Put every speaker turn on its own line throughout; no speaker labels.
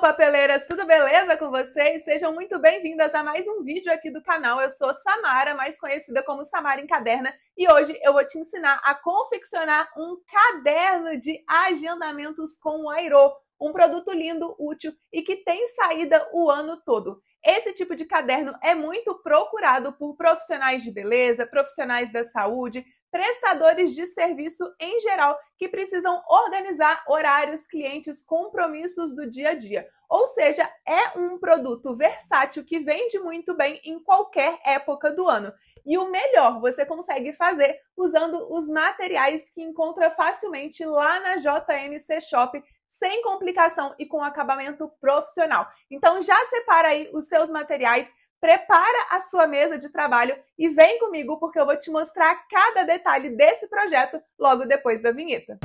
papeleiras, tudo beleza com vocês? Sejam muito bem-vindas a mais um vídeo aqui do canal. Eu sou Samara, mais conhecida como Samara Encaderna, e hoje eu vou te ensinar a confeccionar um caderno de agendamentos com o Airô, um produto lindo, útil e que tem saída o ano todo. Esse tipo de caderno é muito procurado por profissionais de beleza, profissionais da saúde, prestadores de serviço em geral que precisam organizar horários, clientes, compromissos do dia a dia. Ou seja, é um produto versátil que vende muito bem em qualquer época do ano. E o melhor, você consegue fazer usando os materiais que encontra facilmente lá na JMC Shop, sem complicação e com acabamento profissional. Então já separa aí os seus materiais, prepara a sua mesa de trabalho e vem comigo porque eu vou te mostrar cada detalhe desse projeto logo depois da vinheta.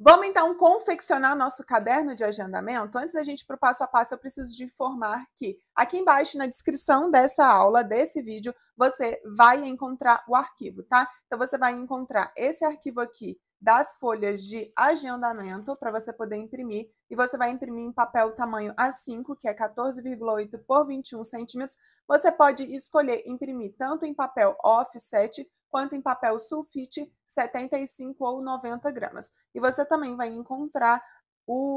Vamos então confeccionar nosso caderno de agendamento? Antes da gente ir para o passo a passo, eu preciso de informar que aqui embaixo na descrição dessa aula, desse vídeo, você vai encontrar o arquivo, tá? Então você vai encontrar esse arquivo aqui das folhas de agendamento para você poder imprimir, e você vai imprimir em papel tamanho A5, que é 14,8 por 21 centímetros. Você pode escolher imprimir tanto em papel offset quanto em papel sulfite 75 ou 90 gramas. E você também vai encontrar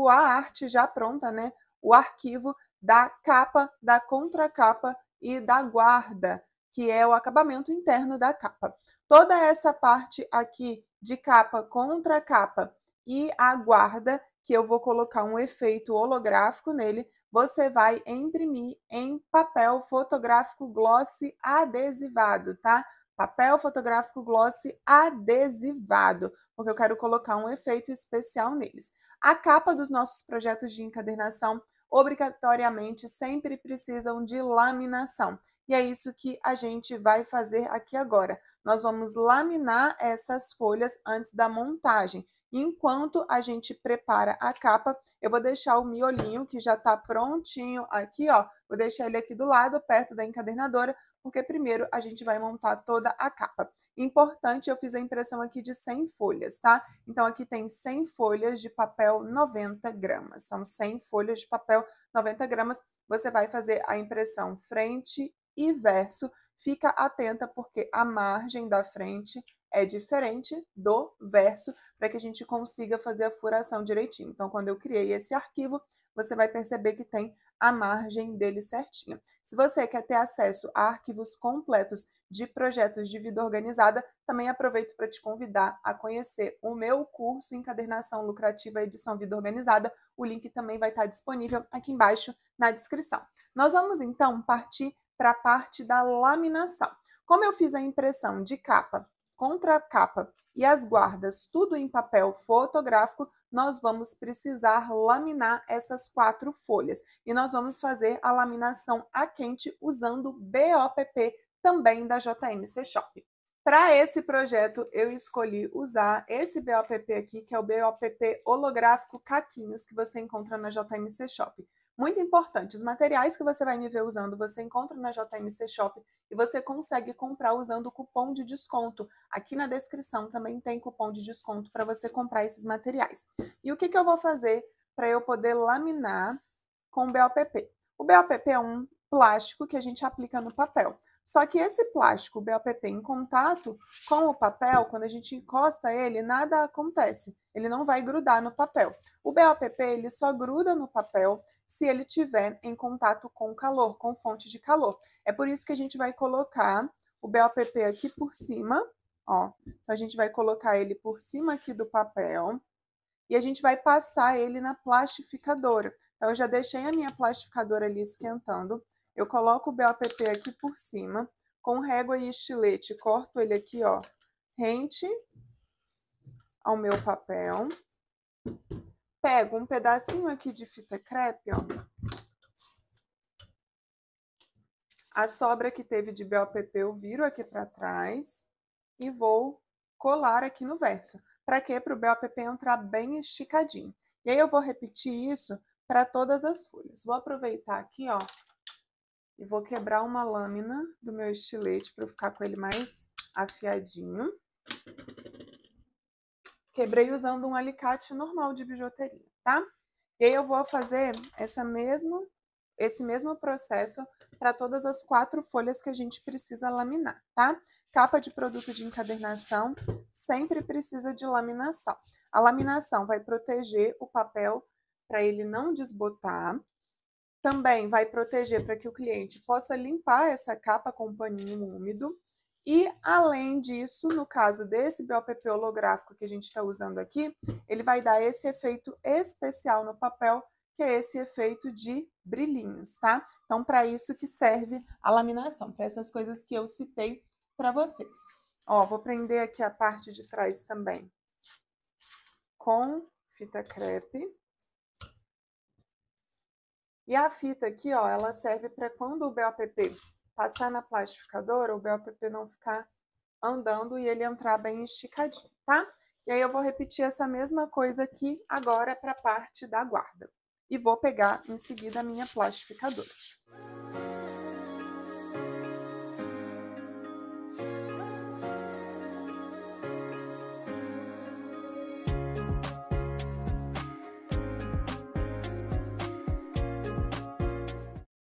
a arte já pronta, né? O arquivo da capa, da contracapa e da guarda, que é o acabamento interno da capa. Toda essa parte aqui de capa, contracapa e a guarda, que eu vou colocar um efeito holográfico nele, você vai imprimir em papel fotográfico glossy adesivado, tá? Papel fotográfico glossy adesivado, porque eu quero colocar um efeito especial neles. A capa dos nossos projetos de encadernação, obrigatoriamente, sempre precisam de laminação. E é isso que a gente vai fazer aqui agora. Nós vamos laminar essas folhas antes da montagem. Enquanto a gente prepara a capa, eu vou deixar o miolinho que já está prontinho aqui, ó. Vou deixar ele aqui do lado, perto da encadernadora, porque primeiro a gente vai montar toda a capa. Importante, eu fiz a impressão aqui de 100 folhas, tá? Então aqui tem 100 folhas de papel 90 gramas. São 100 folhas de papel 90 gramas. Você vai fazer a impressão frente e verso. Fica atenta porque a margem da frente é diferente do verso para que a gente consiga fazer a furação direitinho. Então, quando eu criei esse arquivo, você vai perceber que tem a margem dele certinha. Se você quer ter acesso a arquivos completos de projetos de vida organizada, também aproveito para te convidar a conhecer o meu curso Encadernação Lucrativa Edição Vida Organizada. O link também vai estar disponível aqui embaixo na descrição. Nós vamos então partir para a parte da laminação. Como eu fiz a impressão de capa, contracapa e as guardas, tudo em papel fotográfico, nós vamos precisar laminar essas 4 folhas. E nós vamos fazer a laminação a quente usando BOPP, também da JMC Shop. Para esse projeto, eu escolhi usar esse BOPP aqui, que é o BOPP holográfico Caquinhos, que você encontra na JMC Shop. Muito importante, os materiais que você vai me ver usando, você encontra na JMC Shop e você consegue comprar usando o cupom de desconto. Aqui na descrição também tem cupom de desconto para você comprar esses materiais. E o que eu vou fazer para eu poder laminar com o BOPP? O BOPP é um plástico que a gente aplica no papel. Só que esse plástico BOPP em contato com o papel, quando a gente encosta ele, nada acontece. Ele não vai grudar no papel. O BOPP ele só gruda no papel se ele estiver em contato com calor, com fonte de calor. É por isso que a gente vai colocar o BOPP aqui por cima, ó. Então, a gente vai colocar ele por cima aqui do papel e a gente vai passar ele na plastificadora. Então, eu já deixei a minha plastificadora ali esquentando. Eu coloco o BOPP aqui por cima, com régua e estilete, corto ele aqui, ó, rente ao meu papel. Pego um pedacinho aqui de fita crepe, ó. A sobra que teve de BOPP eu viro aqui para trás e vou colar aqui no verso. Para quê? Para o BOPP entrar bem esticadinho. E aí eu vou repetir isso para todas as folhas. Vou aproveitar aqui, ó, e vou quebrar uma lâmina do meu estilete para eu ficar com ele mais afiadinho. Quebrei usando um alicate normal de bijuteria, tá? E aí eu vou fazer esse mesmo processo para todas as 4 folhas que a gente precisa laminar, tá? Capa de produto de encadernação sempre precisa de laminação. A laminação vai proteger o papel para ele não desbotar. Também vai proteger para que o cliente possa limpar essa capa com um paninho úmido. E, além disso, no caso desse BOPP holográfico que a gente está usando aqui, ele vai dar esse efeito especial no papel, que é esse efeito de brilhinhos, tá? Então, para isso que serve a laminação, para essas coisas que eu citei para vocês. Ó, vou prender aqui a parte de trás também com fita crepe. E a fita aqui, ó, ela serve para quando o BOPP passar na plastificadora, o BOPP não ficar andando e ele entrar bem esticadinho, tá? E aí eu vou repetir essa mesma coisa aqui agora para a parte da guarda. E vou pegar em seguida a minha plastificadora.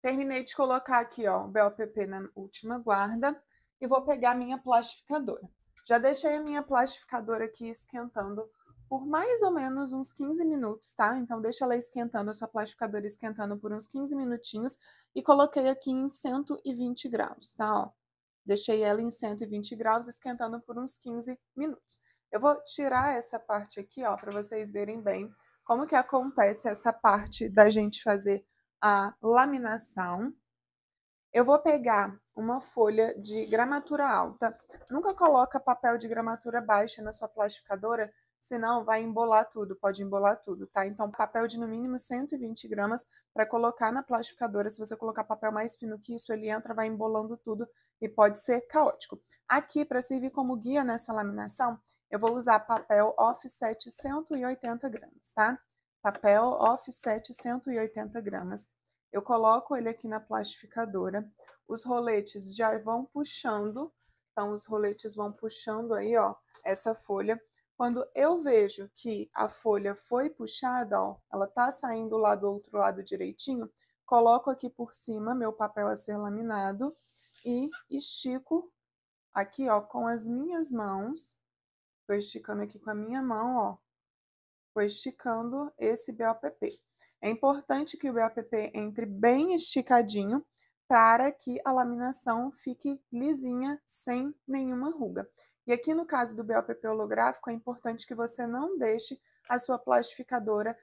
Terminei de colocar aqui, ó, o BOPP na última guarda e vou pegar a minha plastificadora. Já deixei a minha plastificadora aqui esquentando por mais ou menos uns 15 minutos, tá? Então, deixa ela esquentando, a sua plastificadora esquentando por uns 15 minutinhos e coloquei aqui em 120 graus, tá? Ó, deixei ela em 120 graus esquentando por uns 15 minutos. Eu vou tirar essa parte aqui, ó, para vocês verem bem como que acontece essa parte da gente fazer a laminação. Eu vou pegar uma folha de gramatura alta. Nunca coloca papel de gramatura baixa na sua plastificadora, senão vai embolar tudo, pode embolar tudo, tá? Então, papel de no mínimo 120 gramas para colocar na plastificadora. Se você colocar papel mais fino que isso, ele entra, vai embolando tudo e pode ser caótico. Aqui, para servir como guia nessa laminação, eu vou usar papel offset 180 gramas, tá? Papel offset 180 gramas. Eu coloco ele aqui na plastificadora. Os roletes já vão puxando. Então, os roletes vão puxando aí, ó, essa folha. Quando eu vejo que a folha foi puxada, ó, ela tá saindo lá do outro lado direitinho, coloco aqui por cima meu papel a ser laminado e estico aqui, ó, com as minhas mãos. Tô esticando aqui com a minha mão, ó. Vou esticando esse BOPP. É importante que o BOPP entre bem esticadinho para que a laminação fique lisinha, sem nenhuma ruga. E aqui no caso do BOPP holográfico, é importante que você não deixe a sua plastificadora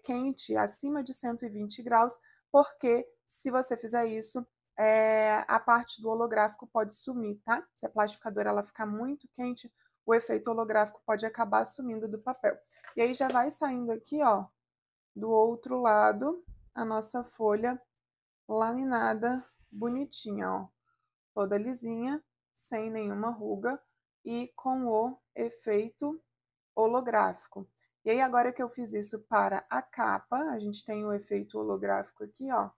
quente, acima de 120 graus, porque se você fizer isso, a parte do holográfico pode sumir, tá? Se a plastificadora ela ficar muito quente, o efeito holográfico pode acabar sumindo do papel. E aí já vai saindo aqui, ó, do outro lado, a nossa folha laminada, bonitinha, ó. Toda lisinha, sem nenhuma ruga e com o efeito holográfico. E aí agora que eu fiz isso para a capa, a gente tem o efeito holográfico aqui, ó,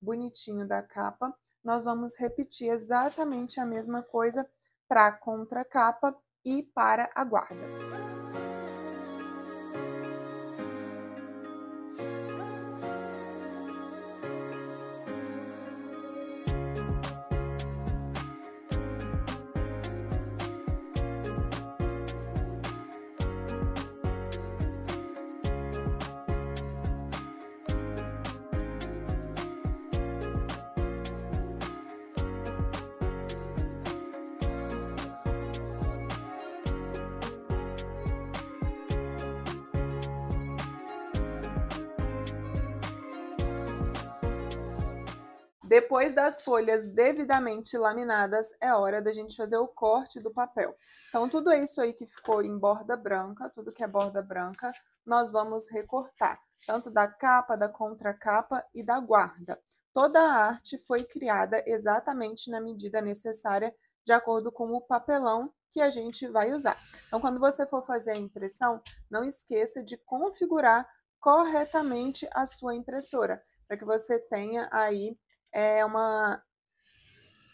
bonitinho da capa, nós vamos repetir exatamente a mesma coisa para a contracapa e para a guarda. Depois das folhas devidamente laminadas, é hora da gente fazer o corte do papel. Então, tudo isso aí que ficou em borda branca, tudo que é borda branca, nós vamos recortar. Tanto da capa, da contracapa e da guarda. Toda a arte foi criada exatamente na medida necessária, de acordo com o papelão que a gente vai usar. Então, quando você for fazer a impressão, não esqueça de configurar corretamente a sua impressora, para que você tenha aí uma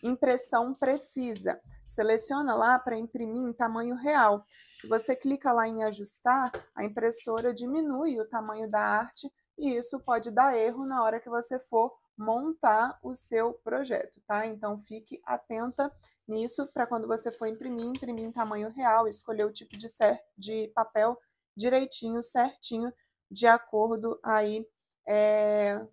impressão precisa. Seleciona lá para imprimir em tamanho real. Se você clica lá em ajustar, a impressora diminui o tamanho da arte e isso pode dar erro na hora que você for montar o seu projeto, tá? Então fique atenta nisso para quando você for imprimir em tamanho real, escolher o tipo de papel direitinho, certinho, de acordo aí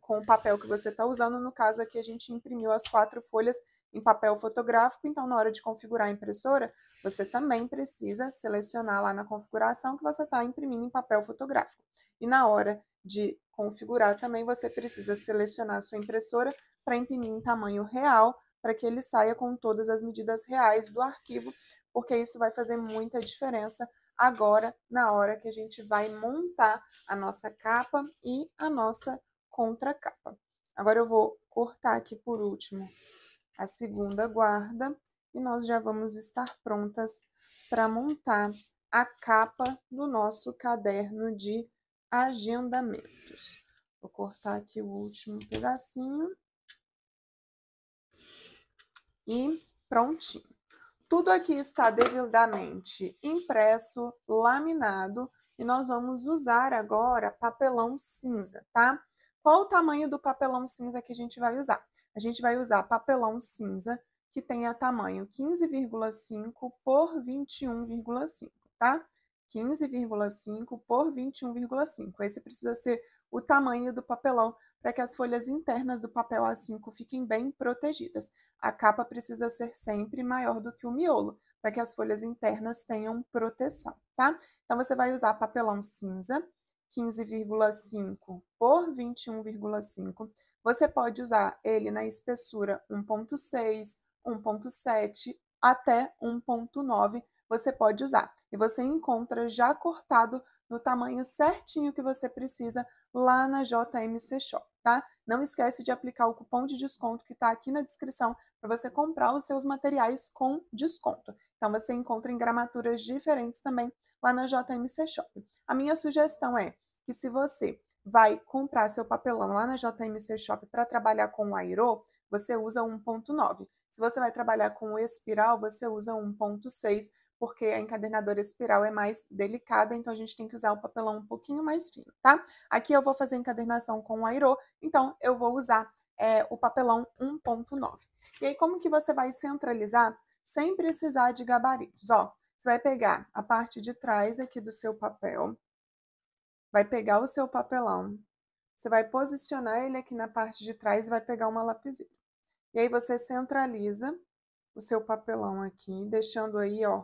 com o papel que você está usando. No caso aqui a gente imprimiu as 4 folhas em papel fotográfico, então na hora de configurar a impressora, você também precisa selecionar lá na configuração que você está imprimindo em papel fotográfico. E na hora de configurar também, você precisa selecionar a sua impressora para imprimir em tamanho real, para que ele saia com todas as medidas reais do arquivo, porque isso vai fazer muita diferença agora na hora que a gente vai montar a nossa capa e a nossa contracapa. Agora eu vou cortar aqui por último a segunda guarda e nós já vamos estar prontas para montar a capa do nosso caderno de agendamentos. Vou cortar aqui o último pedacinho e prontinho. Tudo aqui está devidamente impresso, laminado, e nós vamos usar agora papelão cinza, tá? Qual o tamanho do papelão cinza que a gente vai usar? A gente vai usar papelão cinza que tenha tamanho 15,5 por 21,5, tá? 15,5 por 21,5. Esse precisa ser o tamanho do papelão para que as folhas internas do papel A5 fiquem bem protegidas. A capa precisa ser sempre maior do que o miolo, para que as folhas internas tenham proteção, tá? Então, você vai usar papelão cinza, 15,5 por 21,5. Você pode usar ele na espessura 1,6, 1,7 até 1,9. Você pode usar. E você encontra já cortado no tamanho certinho que você precisa lá na JMC Shop, tá? Não esquece de aplicar o cupom de desconto que está aqui na descrição para você comprar os seus materiais com desconto. Então, você encontra em gramaturas diferentes também lá na JMC Shop. A minha sugestão é que se você vai comprar seu papelão lá na JMC Shop para trabalhar com o airô, você usa 1,9. Se você vai trabalhar com o espiral, você usa 1,6, porque a encadernadora espiral é mais delicada, então a gente tem que usar o papelão um pouquinho mais fino, tá? Aqui eu vou fazer encadernação com o airô, então eu vou usar o papelão 1,9. E aí, como que você vai centralizar sem precisar de gabaritos? Ó, você vai pegar a parte de trás aqui do seu papel, vai pegar o seu papelão, você vai posicionar ele aqui na parte de trás e vai pegar uma lapiseira. E aí você centraliza o seu papelão aqui, deixando aí, ó,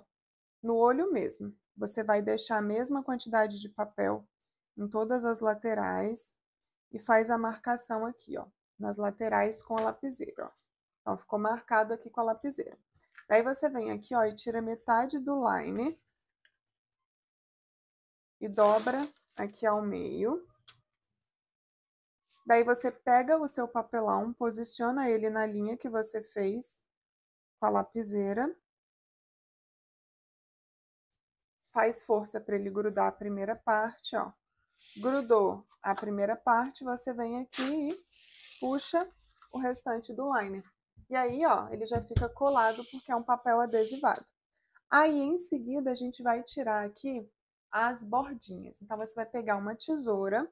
no olho mesmo. Você vai deixar a mesma quantidade de papel em todas as laterais e faz a marcação aqui, ó, nas laterais com a lapiseira, ó. Então, ficou marcado aqui com a lapiseira. Daí você vem aqui, ó, e tira metade do line e dobra aqui ao meio. Daí você pega o seu papelão, posiciona ele na linha que você fez com a lapiseira. Faz força para ele grudar a primeira parte, ó. Grudou a primeira parte, você vem aqui e puxa o restante do liner. E aí, ó, ele já fica colado porque é um papel adesivado. Aí, em seguida, a gente vai tirar aqui as bordinhas. Então, você vai pegar uma tesoura.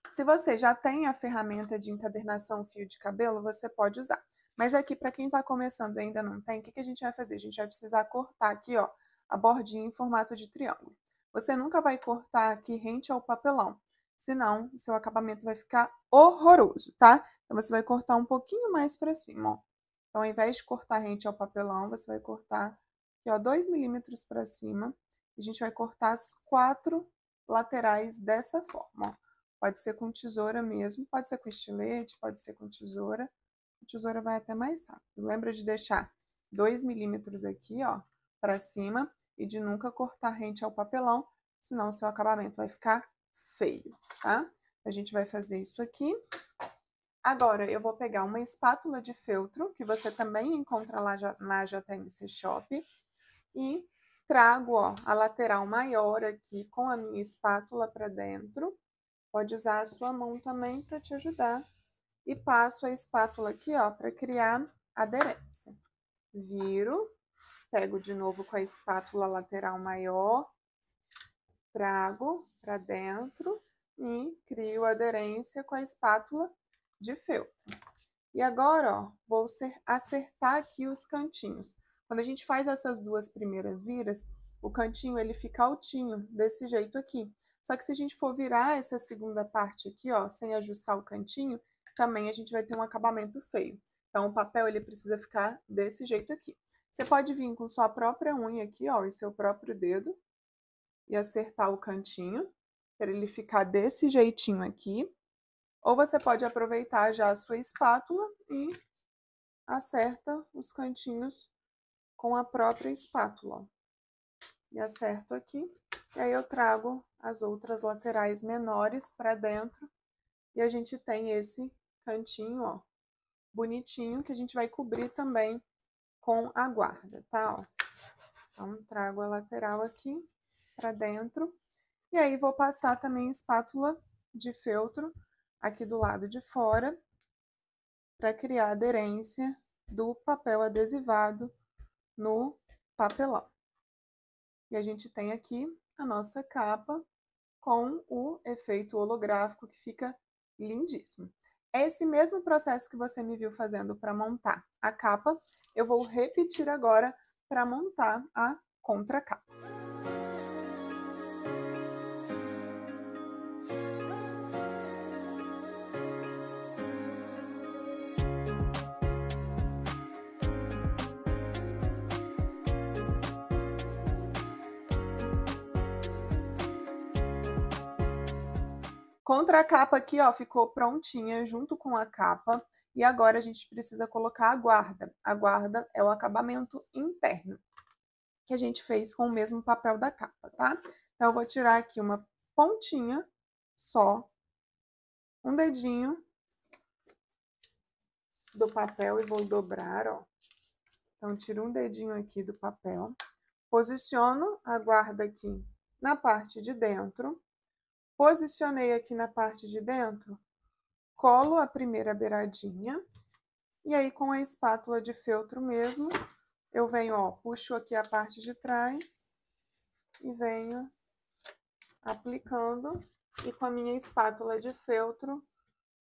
Se você já tem a ferramenta de encadernação fio de cabelo, você pode usar. Mas aqui, para quem está começando e ainda não tem, o que a gente vai fazer? A gente vai precisar cortar aqui, ó, a bordinha em formato de triângulo. Você nunca vai cortar aqui rente ao papelão, senão o seu acabamento vai ficar horroroso, tá? Então, você vai cortar um pouquinho mais para cima, ó. Então, ao invés de cortar rente ao papelão, você vai cortar aqui, ó, 2 milímetros para cima. E a gente vai cortar as 4 laterais dessa forma, ó. Pode ser com tesoura mesmo, pode ser com estilete, pode ser com tesoura. A tesoura vai até mais rápido. Lembra de deixar 2 milímetros aqui, ó, para cima e de nunca cortar rente ao papelão, senão o seu acabamento vai ficar feio, tá? A gente vai fazer isso aqui. Agora, eu vou pegar uma espátula de feltro, que você também encontra lá na JMC Shop, e trago, ó, a lateral maior aqui com a minha espátula para dentro. Pode usar a sua mão também para te ajudar e passo a espátula aqui, ó, para criar aderência. Viro, pego de novo com a espátula lateral maior, trago para dentro e crio aderência com a espátula de feltro. E agora, ó, vou acertar aqui os cantinhos. Quando a gente faz essas duas primeiras viras, o cantinho ele fica altinho, desse jeito aqui. Só que se a gente for virar essa segunda parte aqui, ó, sem ajustar o cantinho, também a gente vai ter um acabamento feio. Então, o papel ele precisa ficar desse jeito aqui. Você pode vir com sua própria unha aqui, ó, e seu próprio dedo, e acertar o cantinho, para ele ficar desse jeitinho aqui. Ou você pode aproveitar já a sua espátula e acerta os cantinhos com a própria espátula. E acerto aqui. E aí eu trago as outras laterais menores para dentro. E a gente tem esse cantinho, ó, bonitinho, que a gente vai cobrir também com a guarda, tá? Ó. Então, trago a lateral aqui para dentro. E aí, vou passar também espátula de feltro aqui do lado de fora para criar aderência do papel adesivado no papelão. E a gente tem aqui a nossa capa com o efeito holográfico que fica lindíssimo. É esse mesmo processo que você me viu fazendo para montar a capa, eu vou repetir agora para montar a contracapa. Contracapa aqui, ó, ficou prontinha junto com a capa. E agora a gente precisa colocar a guarda. A guarda é o acabamento interno, que a gente fez com o mesmo papel da capa, tá? Então, eu vou tirar aqui uma pontinha só, um dedinho do papel e vou dobrar, ó. Então, tiro um dedinho aqui do papel, posiciono a guarda aqui na parte de dentro, posicionei aqui na parte de dentro, colo a primeira beiradinha, e aí com a espátula de feltro mesmo, eu venho, ó, puxo aqui a parte de trás e venho aplicando, e com a minha espátula de feltro,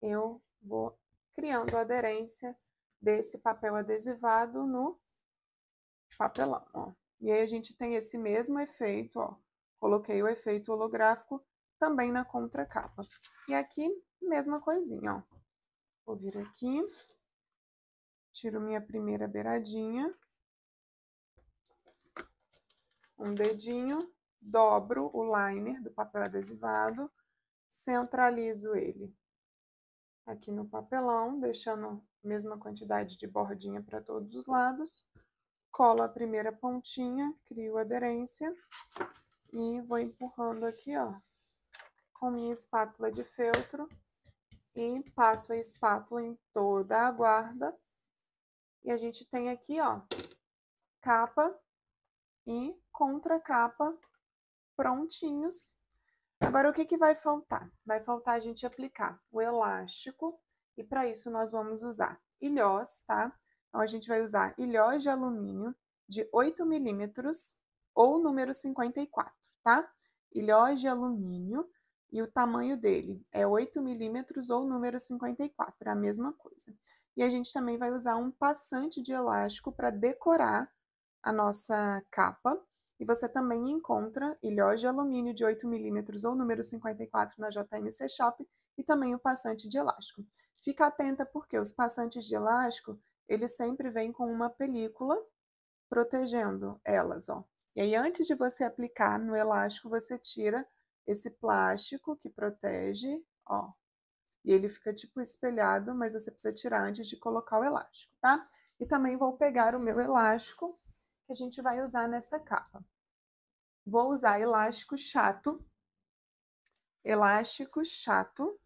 eu vou criando a aderência desse papel adesivado no papelão, ó. E aí a gente tem esse mesmo efeito, ó. Coloquei o efeito holográfico também na contracapa. E aqui, mesma coisinha, ó. Vou vir aqui, tiro minha primeira beiradinha, um dedinho, dobro o liner do papel adesivado, centralizo ele aqui no papelão, deixando a mesma quantidade de bordinha para todos os lados. Colo a primeira pontinha, crio aderência e vou empurrando aqui, ó, com minha espátula de feltro e passo a espátula em toda a guarda. E a gente tem aqui, ó, capa e contracapa prontinhos. Agora, o que vai faltar? Vai faltar a gente aplicar o elástico e para isso nós vamos usar ilhós, tá? Então, a gente vai usar ilhós de alumínio de 8 milímetros ou número 54, tá? Ilhós de alumínio e o tamanho dele é 8 milímetros ou número 54, é a mesma coisa. E a gente também vai usar um passante de elástico para decorar a nossa capa. E você também encontra ilhós de alumínio de 8 milímetros ou número 54 na JMC Shop e também o passante de elástico. Fica atenta porque os passantes de elástico, eles sempre vêm com uma película protegendo elas, ó. E aí, antes de você aplicar no elástico, você tira esse plástico que protege, ó. E ele fica tipo espelhado, mas você precisa tirar antes de colocar o elástico, tá? E também vou pegar o meu elástico que a gente vai usar nessa capa. Vou usar elástico chato,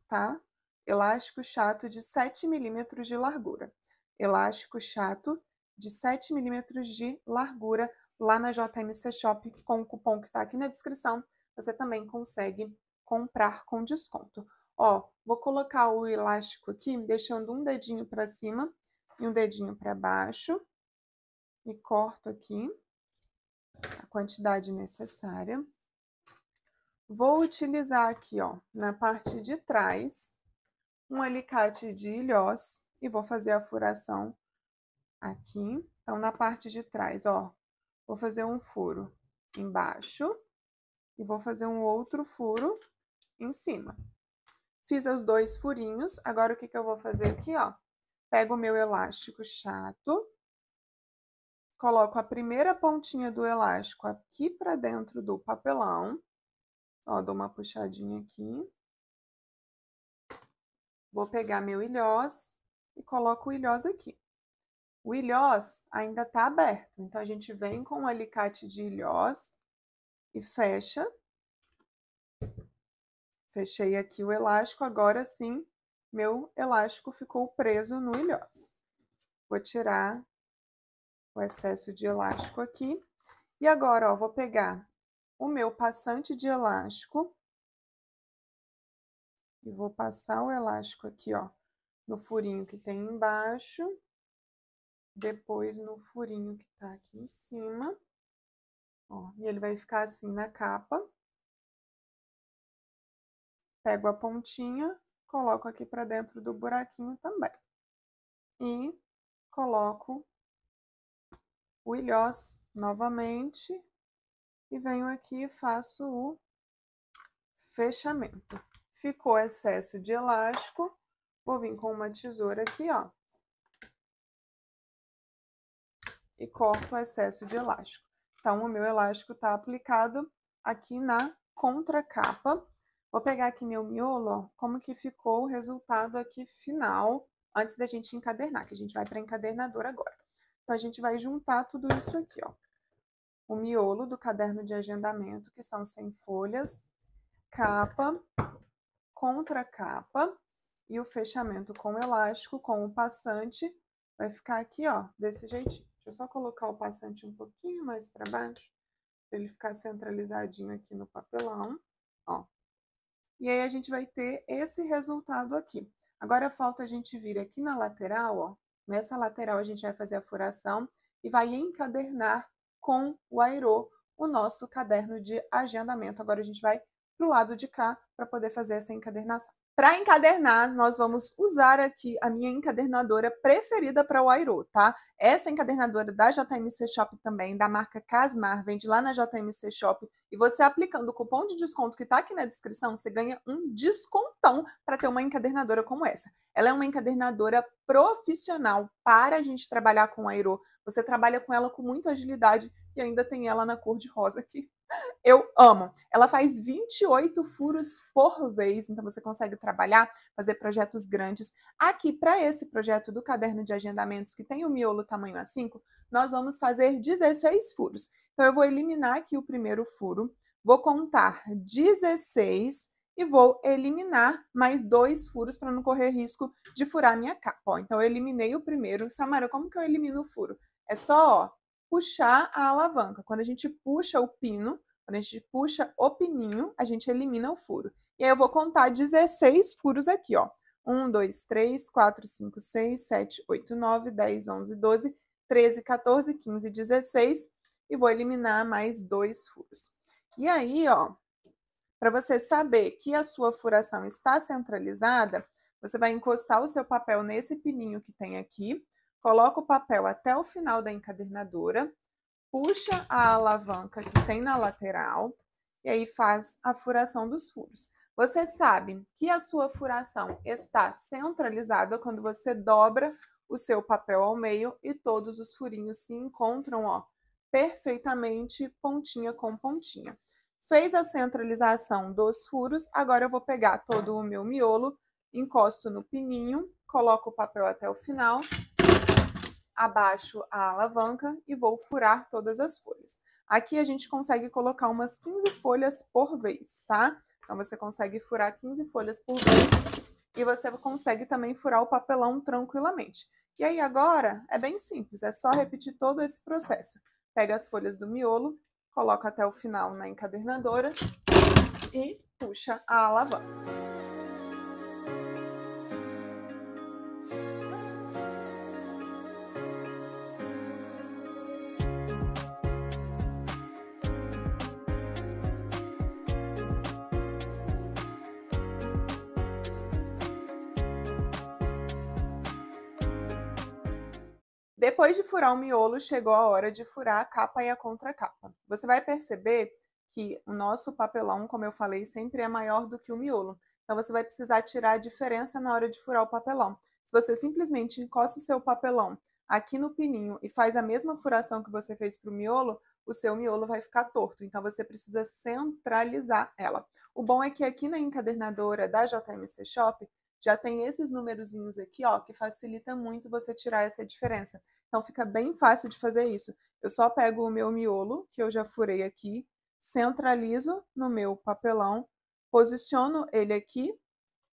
tá? Elástico chato de 7 milímetros de largura. Elástico chato de 7 milímetros de largura lá na JMC Shop, com o cupom que tá aqui na descrição, você também consegue comprar com desconto. Ó, Vou colocar o elástico aqui, deixando um dedinho para cima e um dedinho para baixo. E corto aqui a quantidade necessária. Vou utilizar aqui, ó, na parte de trás, um alicate de ilhós e vou fazer a furação aqui. Então, na parte de trás, ó, vou fazer um furo embaixo e vou fazer um outro furo em cima. Fiz os 2 furinhos, agora o que eu vou fazer aqui, ó? Pego o meu elástico chato, coloco a primeira pontinha do elástico aqui para dentro do papelão, ó, dou uma puxadinha aqui. Vou pegar meu ilhós e coloco o ilhós aqui. O ilhós ainda tá aberto, então a gente vem com o alicate de ilhós e fecha. Fechei aqui o elástico, agora sim, meu elástico ficou preso no ilhós. Vou tirar o excesso de elástico aqui. E agora, ó, vou pegar o meu passante de elástico e vou passar o elástico aqui, ó, no furinho que tem embaixo, depois no furinho que tá aqui em cima, ó, e ele vai ficar assim na capa. Pego a pontinha, coloco aqui para dentro do buraquinho também. E coloco o ilhós novamente e venho aqui e faço o fechamento. Ficou excesso de elástico, vou vir com uma tesoura aqui, ó, e corto o excesso de elástico. Então, o meu elástico tá aplicado aqui na contracapa. Vou pegar aqui meu miolo, ó, como que ficou o resultado aqui final, antes da gente encadernar, que a gente vai para a encadernadora agora. Então, a gente vai juntar tudo isso aqui, ó. O miolo do caderno de agendamento, que são 100 folhas, capa, contracapa e o fechamento com elástico, com o passante, vai ficar aqui, ó, desse jeitinho. Deixa eu só colocar o passante um pouquinho mais para baixo, para ele ficar centralizadinho aqui no papelão, ó. E aí, a gente vai ter esse resultado aqui. Agora, falta a gente vir aqui na lateral, ó. Nessa lateral, a gente vai fazer a furação e vai encadernar com o airô o nosso caderno de agendamento. Agora, a gente vai pro lado de cá para poder fazer essa encadernação. Para encadernar, nós vamos usar aqui a minha encadernadora preferida para o airô, tá? Essa encadernadora da JMC Shop também, da marca Casmar, vende lá na JMC Shop. E você aplicando o cupom de desconto que está aqui na descrição, você ganha um descontão para ter uma encadernadora como essa. Ela é uma encadernadora profissional para a gente trabalhar com airô. Você trabalha com ela com muita agilidade e ainda tem ela na cor de rosa aqui. Eu amo. Ela faz 28 furos por vez, então você consegue trabalhar, fazer projetos grandes. Aqui, para esse projeto do caderno de agendamentos, que tem o miolo tamanho A5, nós vamos fazer 16 furos. Então, eu vou eliminar aqui o primeiro furo, vou contar 16 e vou eliminar mais 2 furos para não correr risco de furar a minha capa. Ó, então, eu eliminei o primeiro. Samara, como que eu elimino o furo? É só, ó, puxar a alavanca. Quando a gente puxa o pino, quando a gente puxa o pininho, a gente elimina o furo. E aí eu vou contar 16 furos aqui, ó. 1, 2, 3, 4, 5, 6, 7, 8, 9, 10, 11, 12, 13, 14, 15, 16. E vou eliminar mais 2 furos. E aí, ó, para você saber que a sua furação está centralizada, você vai encostar o seu papel nesse pininho que tem aqui, coloca o papel até o final da encadernadora, puxa a alavanca que tem na lateral e aí faz a furação dos furos. Você sabe que a sua furação está centralizada quando você dobra o seu papel ao meio e todos os furinhos se encontram, ó, perfeitamente pontinha com pontinha. Fez a centralização dos furos, agora eu vou pegar todo o meu miolo, encosto no pininho, coloco o papel até o final, abaixo a alavanca e vou furar todas as folhas. Aqui a gente consegue colocar umas 15 folhas por vez, tá? Então, você consegue furar 15 folhas por vez e você consegue também furar o papelão tranquilamente. E aí, agora, é bem simples, é só repetir todo esse processo. Pega as folhas do miolo, coloca até o final na encadernadora e puxa a alavanca. Depois de furar o miolo, chegou a hora de furar a capa e a contracapa. Você vai perceber que o nosso papelão, como eu falei, sempre é maior do que o miolo. Então, você vai precisar tirar a diferença na hora de furar o papelão. Se você simplesmente encosta o seu papelão aqui no pininho e faz a mesma furação que você fez para o miolo, o seu miolo vai ficar torto. Então, você precisa centralizar ela. O bom é que aqui na encadernadora da JMC Shop, já tem esses numerozinhos aqui, ó, que facilita muito você tirar essa diferença. Então, fica bem fácil de fazer isso. Eu só pego o meu miolo, que eu já furei aqui, centralizo no meu papelão, posiciono ele aqui,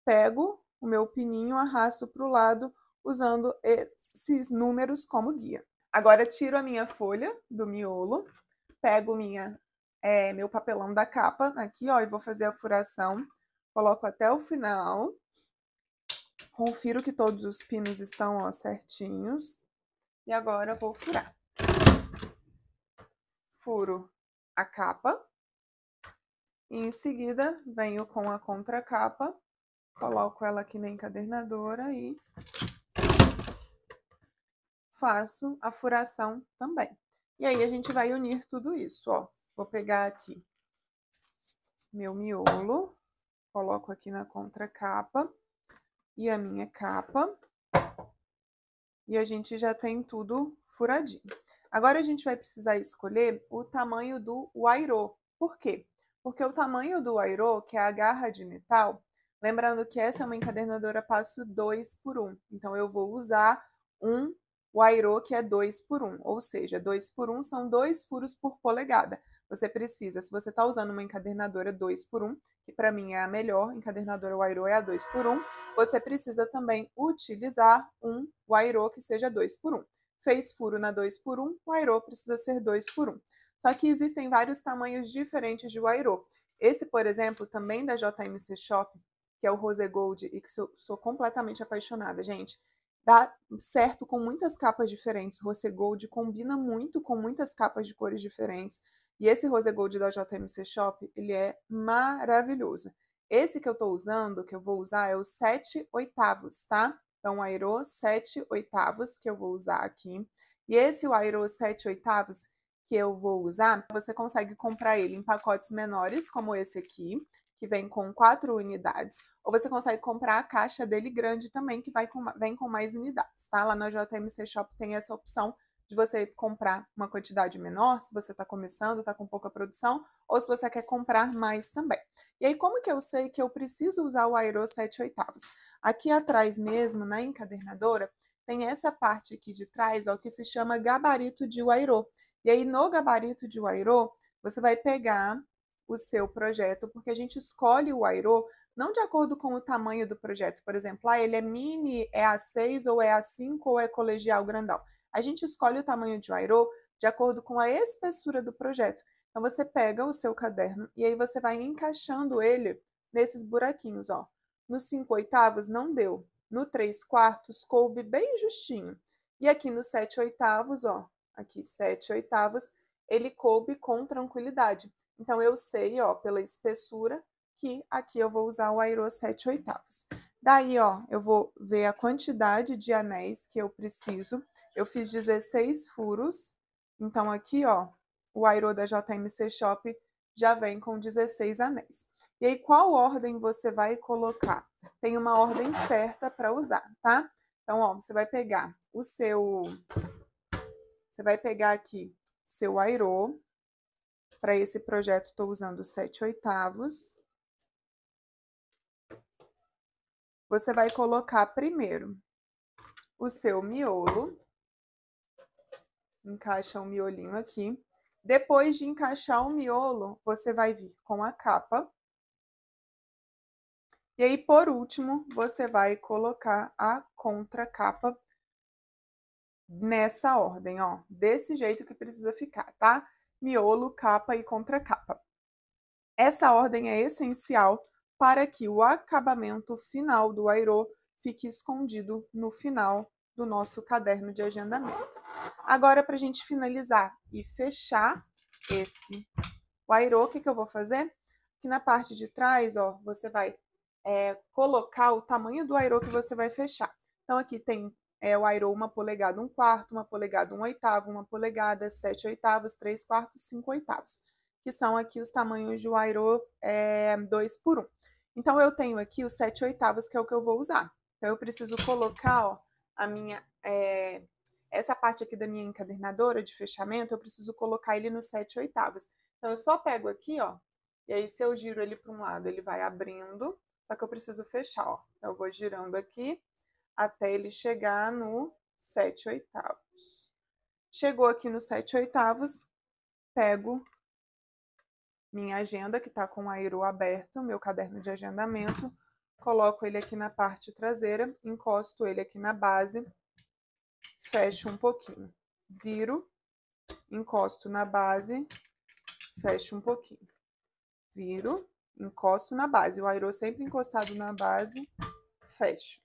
pego o meu pininho, arrasto para o lado, usando esses números como guia. Agora, tiro a minha folha do miolo, pego meu papelão da capa aqui, ó, e vou fazer a furação. Coloco até o final. Confiro que todos os pinos estão, ó, certinhos. E agora vou furar. Furo a capa. E em seguida, venho com a contracapa. Coloco ela aqui na encadernadora e faço a furação também. E aí, a gente vai unir tudo isso, ó. Vou pegar aqui meu miolo, coloco aqui na contracapa e a minha capa. E a gente já tem tudo furadinho. Agora, a gente vai precisar escolher o tamanho do Wairo. Por quê? Porque o tamanho do Wairo, que é a garra de metal, lembrando que essa é uma encadernadora passo 2x1. Então, eu vou usar um Wairo que é 2x1, ou seja, 2x1 são 2 furos por polegada. Você precisa, se você está usando uma encadernadora 2x1, que para mim é a melhor encadernadora Wairo, é a 2x1, você precisa também utilizar um Wairo que seja 2x1. Fez furo na 2x1, o Wairo precisa ser 2x1. Só que existem vários tamanhos diferentes de Wairo. Esse, por exemplo, também da JMC Shop, que é o Rose Gold, e que sou completamente apaixonada, gente. Dá certo com muitas capas diferentes. Rose Gold combina muito com muitas capas de cores diferentes. E esse Rose Gold da JMC Shop, ele é maravilhoso. Esse que eu tô usando, que eu vou usar, é o 7/8, tá? Então, o Wairo 7/8 que eu vou usar aqui. E esse Wairo 7/8 que eu vou usar, você consegue comprar ele em pacotes menores, como esse aqui, que vem com 4 unidades. Ou você consegue comprar a caixa dele grande também, que vem com mais unidades, tá? Lá na JMC Shop tem essa opção de você comprar uma quantidade menor, se você está começando, está com pouca produção, ou se você quer comprar mais também. E aí, como que eu sei que eu preciso usar o Wairo 7/8? Aqui atrás mesmo, na encadernadora, tem essa parte aqui de trás, ó, que se chama gabarito de Wairo. E aí, no gabarito de Wairo, você vai pegar o seu projeto, porque a gente escolhe o Wairo não de acordo com o tamanho do projeto. Por exemplo, ele é mini, é A6, ou é A5, ou é colegial grandão. A gente escolhe o tamanho de Wairo de acordo com a espessura do projeto. Então, você pega o seu caderno e aí você vai encaixando ele nesses buraquinhos, ó. No 5/8 não deu. No 3/4 coube bem justinho. E aqui no 7/8, ó, aqui 7/8, ele coube com tranquilidade. Então, eu sei, ó, pela espessura, que aqui eu vou usar o Wairo 7/8. Daí, ó, eu vou ver a quantidade de anéis que eu preciso. Eu fiz 16 furos, então aqui, ó, o Wairo da JMC Shop já vem com 16 anéis. E aí, qual ordem você vai colocar? Tem uma ordem certa para usar, tá? Então, ó, você vai pegar aqui seu Wairo. Para esse projeto, estou usando 7/8. Você vai colocar primeiro o seu miolo. Encaixa o miolinho aqui. Depois de encaixar o miolo, você vai vir com a capa. E aí, por último, você vai colocar a contracapa nessa ordem, ó. Desse jeito que precisa ficar, tá? Miolo, capa e contracapa. Essa ordem é essencial para que o acabamento final do Wairo fique escondido no final do nosso caderno de agendamento. Agora, para a gente finalizar e fechar esse Wairo, o que eu vou fazer? Aqui na parte de trás, ó, você vai colocar o tamanho do Wairo que você vai fechar. Então, aqui tem o Airô 1 polegada 1/4, 1 polegada 1/8, 1 polegada, 7/8, 3/4, 5/8, que são aqui os tamanhos de Airô 2x1. Então, eu tenho aqui os 7/8, que é o que eu vou usar. Então, eu preciso colocar, ó, essa parte aqui da minha encadernadora de fechamento, eu preciso colocar ele no 7/8. Então, eu só pego aqui, ó, e aí se eu giro ele para um lado, ele vai abrindo, só que eu preciso fechar, ó. Então, eu vou girando aqui até ele chegar no 7/8. Chegou aqui no 7/8, pego minha agenda, que tá com o Airô aberto, meu caderno de agendamento, coloco ele aqui na parte traseira, encosto ele aqui na base, fecho um pouquinho, viro, encosto na base, fecho um pouquinho, viro, encosto na base, o Airô sempre encostado na base, fecho,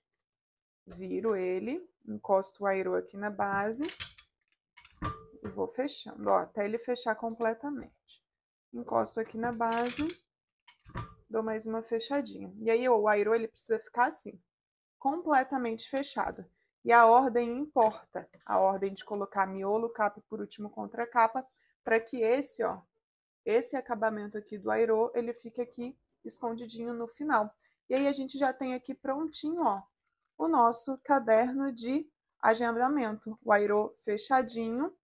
viro ele, encosto o Airô aqui na base e vou fechando, ó, até ele fechar completamente. Encosto aqui na base, dou mais uma fechadinha. E aí, o Airô, ele precisa ficar assim, completamente fechado. E a ordem importa, a ordem de colocar miolo, capa e por último contracapa, para que esse acabamento aqui do Airô, ele fique aqui escondidinho no final. E aí, a gente já tem aqui prontinho, ó, o nosso caderno de agendamento. O Airô fechadinho,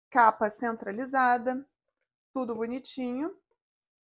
capa centralizada, tudo bonitinho.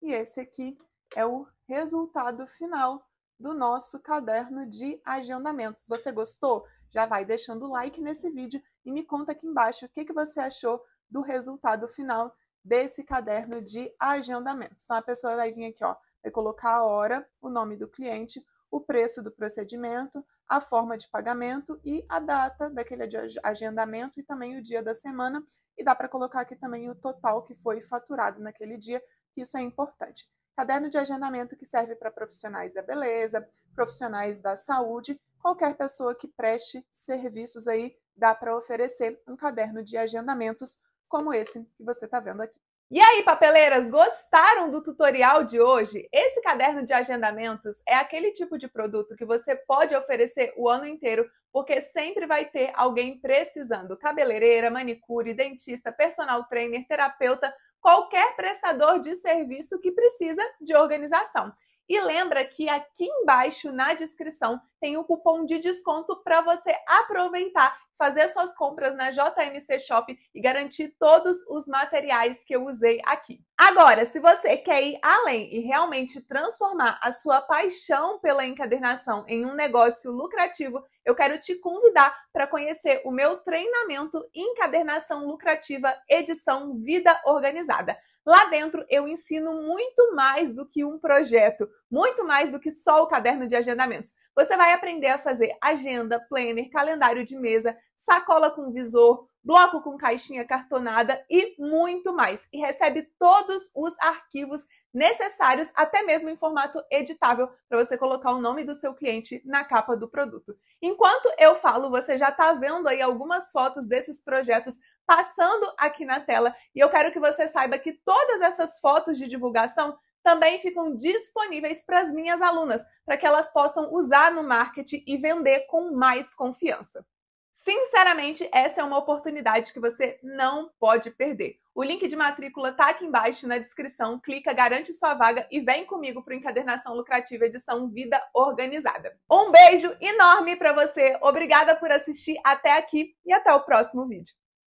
E esse aqui é o resultado final do nosso caderno de agendamentos. Você gostou? Já vai deixando o like nesse vídeo e me conta aqui embaixo o que você achou do resultado final desse caderno de agendamentos. Então, a pessoa vai vir aqui, ó, vai colocar a hora, o nome do cliente, o preço do procedimento, a forma de pagamento e a data daquele agendamento e também o dia da semana. E dá para colocar aqui também o total que foi faturado naquele dia, que isso é importante. Caderno de agendamento que serve para profissionais da beleza, profissionais da saúde, qualquer pessoa que preste serviços aí, dá para oferecer um caderno de agendamentos como esse que você está vendo aqui. E aí, papeleiras, gostaram do tutorial de hoje? Esse caderno de agendamentos é aquele tipo de produto que você pode oferecer o ano inteiro, porque sempre vai ter alguém precisando. Cabeleireira, manicure, dentista, personal trainer, terapeuta, qualquer prestador de serviço que precisa de organização. E lembra que aqui embaixo na descrição tem um cupom de desconto para você aproveitar, fazer suas compras na JMC Shop e garantir todos os materiais que eu usei aqui. Agora, se você quer ir além e realmente transformar a sua paixão pela encadernação em um negócio lucrativo, eu quero te convidar para conhecer o meu treinamento Encadernação Lucrativa Edição Vida Organizada. Lá dentro eu ensino muito mais do que um projeto, muito mais do que só o caderno de agendamentos. Você vai aprender a fazer agenda, planner, calendário de mesa, sacola com visor, bloco com caixinha cartonada e muito mais. E recebe todos os arquivos necessários, até mesmo em formato editável, para você colocar o nome do seu cliente na capa do produto. Enquanto eu falo, você já está vendo aí algumas fotos desses projetos passando aqui na tela, e eu quero que você saiba que todas essas fotos de divulgação também ficam disponíveis para as minhas alunas, para que elas possam usar no marketing e vender com mais confiança. Sinceramente, essa é uma oportunidade que você não pode perder. O link de matrícula está aqui embaixo na descrição, clica, garante sua vaga e vem comigo para o Encadernação Lucrativa Edição Vida Organizada. Um beijo enorme para você, obrigada por assistir até aqui e até o próximo vídeo.